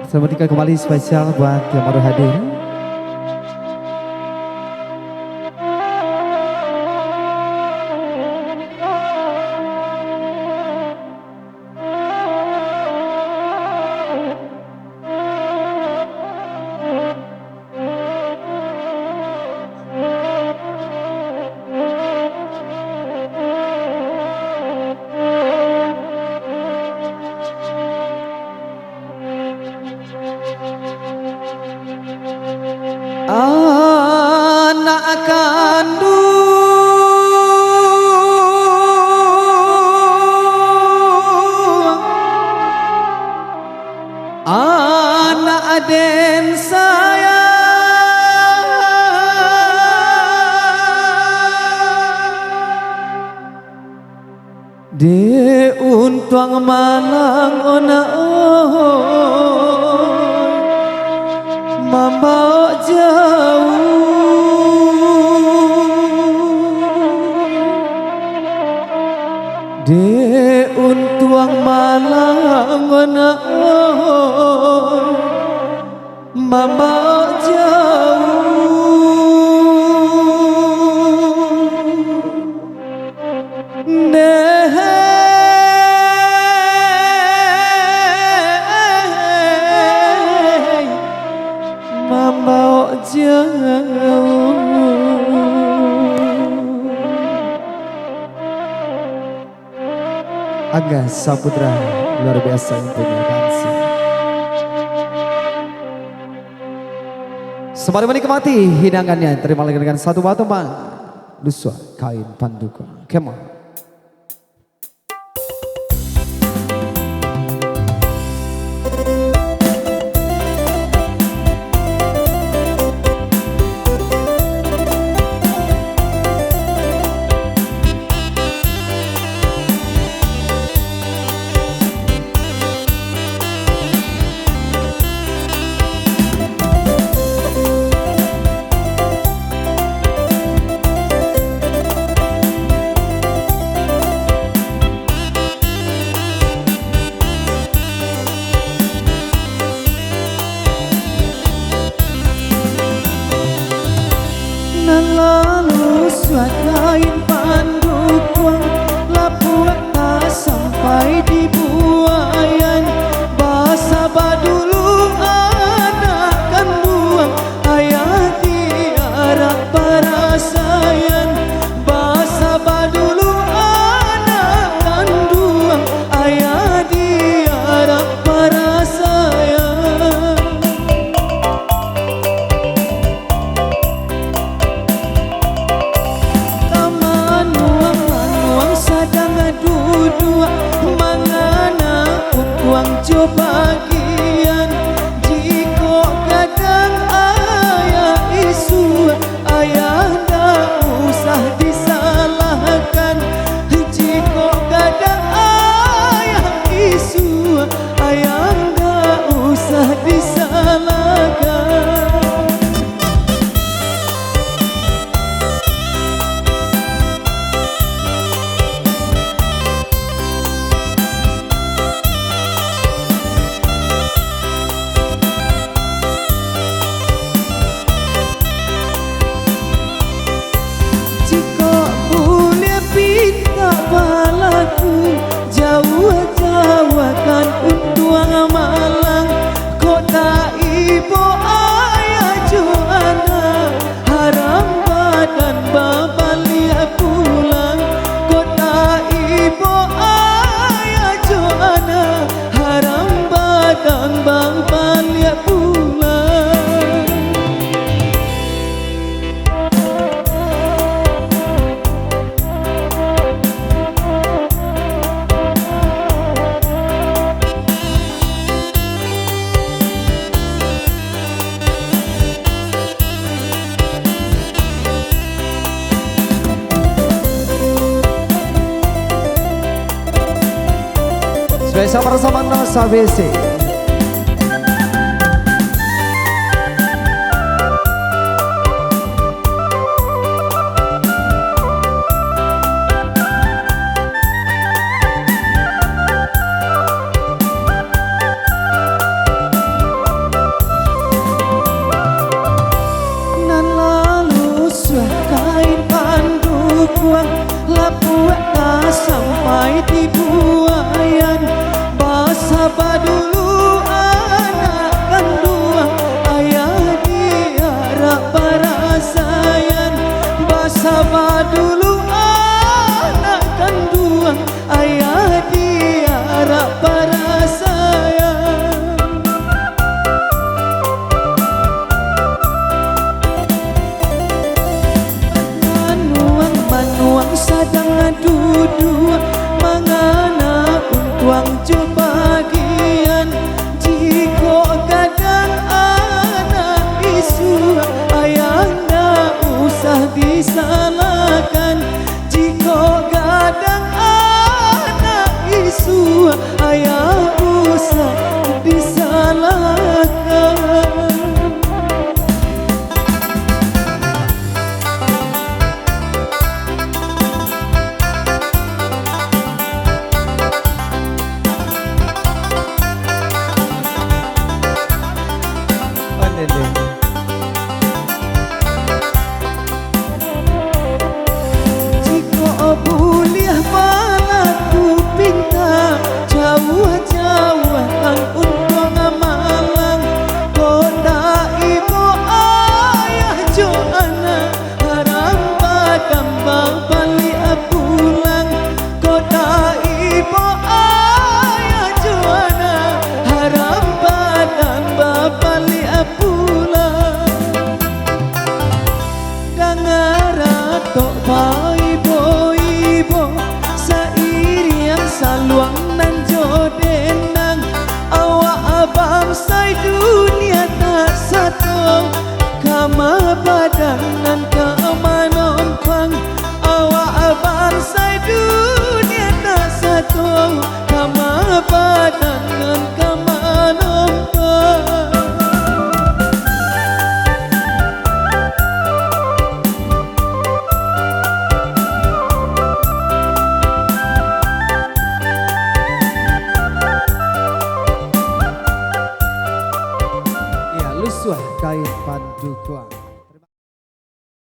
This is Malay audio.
Selamat tinggal kembali spesial buat yang baru hadir. Anak kandung, anak aden saya, di untuang malang ona membawa jauh di untuang malang ona membawa jauh membawa jauh. Angga Saputra luar biasa yang punya dansi. Sembari menikmati hidangannya, terima lagi dengan satu batu bang Duswa kain panduka. Come on. Lalu suat kain pandukuang lapuat tak sampai di buayan bahasa badulung anak kandung ayah diarak para sayan bahasa badulung anak kandung ayah diarak para sayan. Uang bagian jika kadang ayah isu ayah tak usah disalahkan jika kadang ayah isu ayah tak usah disalahkan. Jauh-jauhkan untuang malang kota ibu ayah Joana haram badan babalia pulang kota ibu ayah Joana haram badan babalia pulang. Spesial bersama Nasa BC. Dukuang.